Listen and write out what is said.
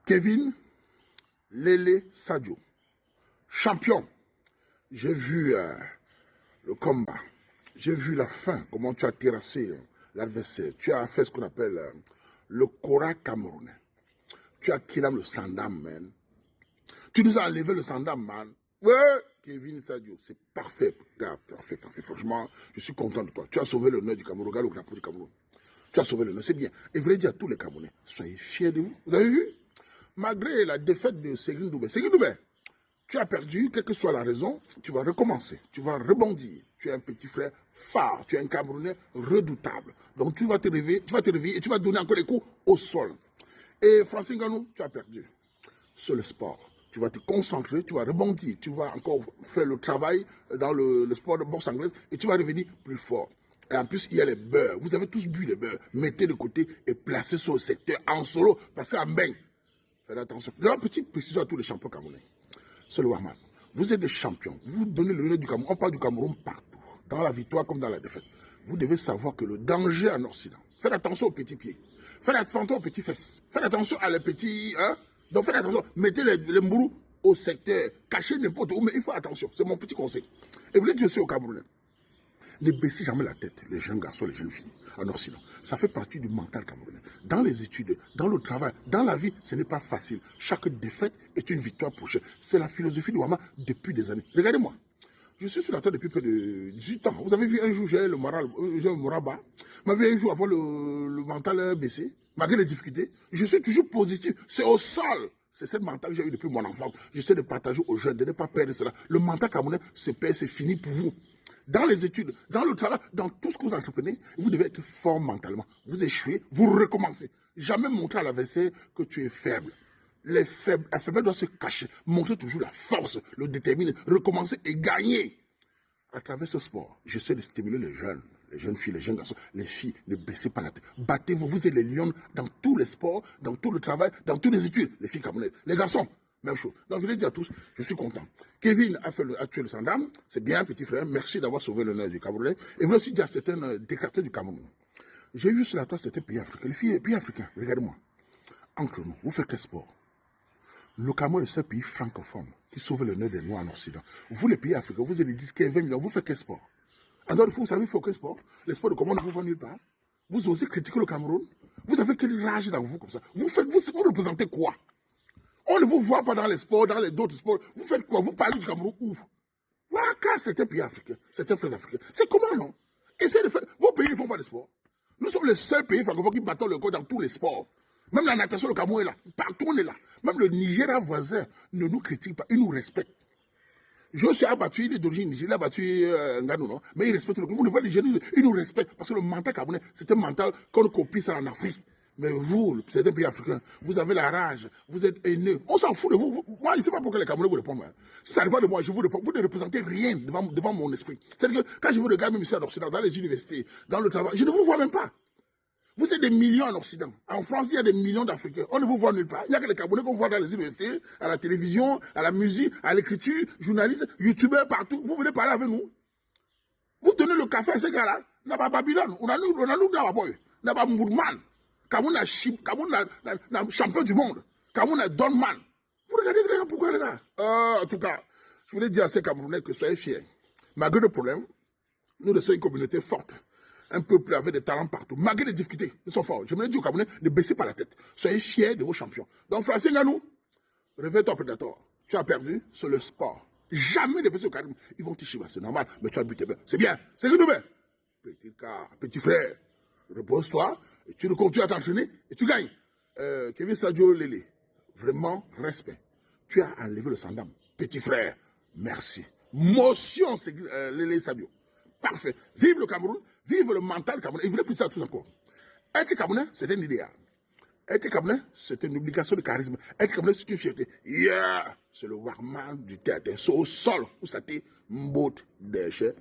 Kevin Lele Sadio, champion. J'ai vu le combat, j'ai vu la fin, comment tu as terrassé l'adversaire. Tu as fait ce qu'on appelle le Kora camerounais. Tu as killé le Sandam, man. Tu nous as enlevé le Sandam, man. Ouais, Kevin Sadio, c'est parfait, gars, parfait, parfait. Franchement, je suis content de toi. Tu as sauvé l'honneur du Cameroun, regarde le drapeau du Cameroun. Tu as sauvé l'honneur, c'est bien. Et je voulais dire à tous les Camerounais, soyez fiers de vous. Vous avez vu? Malgré la défaite de Seguin Doubé, tu as perdu, quelle que soit la raison, tu vas recommencer, tu vas rebondir. Tu es un petit frère phare, tu es un Camerounais redoutable. Donc tu vas te réveiller et tu vas donner encore les coups au sol. Et Francis Ngannou, tu as perdu. C'est le sport. Tu vas te concentrer, tu vas rebondir, tu vas encore faire le travail dans le sport de boxe anglaise et tu vas revenir plus fort. Et en plus, il y a les beurres. Vous avez tous bu les beurres. Mettez de côté et placez sur le secteur en solo parce qu'en bain. Faites attention. De la petite précision à tous les champions camerounais. C'est le Warman. Vous êtes des champions. Vous donnez le nez du Cameroun. On parle du Cameroun partout. Dans la victoire comme dans la défaite. Vous devez savoir que le danger en Occident. Faites attention aux petits pieds. Faites attention aux petits fesses. Faites attention à les petits... Hein? Donc faites attention. Mettez les mourous au secteur. Cachez n'importe où. Mais il faut attention. C'est mon petit conseil. Et vous voulez dire aussi aux Camerounais. Ne baissez jamais la tête, les jeunes garçons, les jeunes filles, en Occident. Ça fait partie du mental camerounais. Dans les études, dans le travail, dans la vie, ce n'est pas facile. Chaque défaite est une victoire prochaine. C'est la philosophie de Ouama depuis des années. Regardez-moi. Je suis sur la terre depuis près de 18 ans. Vous avez vu un jour, j'ai le moral bas. M'avait un jour avoir le mental baissé, malgré les difficultés. Je suis toujours positif. C'est au sol. C'est cette mental que j'ai eu depuis mon enfance. J'essaie de partager aux jeunes, de ne pas perdre cela. Le mental camerounais se perd, c'est fini pour vous. Dans les études, dans le travail, dans tout ce que vous entreprenez, vous devez être fort mentalement. Vous échouez, vous recommencez. Jamais montrer à l'adversaire que tu es faible. La faiblesse doit se cacher. Montrer toujours la force, le déterminer, recommencer et gagner. À travers ce sport, j'essaie de stimuler les jeunes filles, les jeunes garçons, les filles, ne baissez pas la tête. Battez-vous, vous êtes les lions dans tous les sports, dans tout le travail, dans toutes les études. Les filles camerounaises, les garçons, même chose. Donc je voulais dire à tous, je suis content. Kevin a tué le Sandam, c'est bien petit frère, merci d'avoir sauvé l'honneur du Camerounais. Et je voulais aussi dire à certains déclarés du Cameroun. J'ai vu sur la toile certains pays africains, les filles, pays africains, regardez-moi. Entre nous, vous faites quel sport? Le Cameroun est ce pays francophone qui sauve l'honneur des Noirs en Occident. Vous, les pays africains, vous avez 10, 15, 20 millions, vous faites quel sport? En dehors de vous savez faire quel sport? Les sports de comment ne vous voit nulle part. Vous osez critiquer le Cameroun? Vous avez quelle rage dans vous comme ça? Vous représentez quoi? On ne vous voit pas dans les sports, dans les d'autres sports. Vous faites quoi? Vous parlez du Cameroun où? Car c'est un pays africain, c'est un frère africain. C'est comment, non? Essayez de faire. Vos pays ne font pas de sport. Nous sommes les seuls pays francophones qui battons le corps dans tous les sports. Même la natation, le Cameroun est là. Partout, on est là. Même le Nigeria voisin ne nous critique pas, il nous respecte. Je suis abattu, il est d'origine nigérienne, il a abattu Ngannou, non? Mais il respecte le Cameroun. Vous ne voyez, les jeunes, ils nous respectent. Parce que le mental camerounais, c'est un mental qu'on copie ça en Afrique. Mais vous, c'est un pays africain, vous avez la rage, vous êtes haineux. On s'en fout de vous. Moi, je ne sais pas pourquoi les Camerounais vous répondent. Si ça dépend de moi, je vous réponds. Vous ne représentez rien devant mon esprit. C'est-à-dire que quand je vous regarde même ici en Occident, dans les universités, dans le travail, je ne vous vois même pas. Vous êtes des millions en Occident. En France, il y a des millions d'Africains. On ne vous voit nulle part. Il n'y a que les Camerounais qu'on voit dans les universités, à la télévision, à la musique, à l'écriture, journalistes, youtubeurs, partout. Vous venez parler avec nous. Vous donnez le café à ces gars-là. N'a pas Babylone. On a nous dans la boy. N'a pas Mourman. Cameroun est champion du monde. Cameroun est Donman. Vous regardez pourquoi les gars? En tout cas, je voulais dire à ces Camerounais que soyez fiers. Malgré le problème, nous sommes une communauté forte. Un peuple avec des talents partout. Malgré les difficultés, ils sont forts. Je me dis au Camerounais, ne baissez pas la tête. Soyez fiers de vos champions. Donc, Francis Ngannou, réveille-toi, prédateur. Tu as perdu, c'est le sport. Jamais ne baisser au Cameroun. Ils vont te chier, c'est normal, mais tu as buté. C'est bien, c'est que bien. Petit frère, repose-toi, et tu continues à t'entraîner, et tu gagnes. Kevin Sadio Lele, vraiment, respect. Tu as enlevé le Sandam. Petit frère, merci. Motion, c'est Lele Sadio. Parfait. Vive le Cameroun, vive le mental camerounais. Il voulait plus ça tous encore. Être Camerounais, c'est un idéal. Être Camerounais, c'est une obligation de charisme. Être Camerounais, c'est une fierté. Yeah! C'est le warman du théâtre. C'est au sol où ça t'est mbot déchet.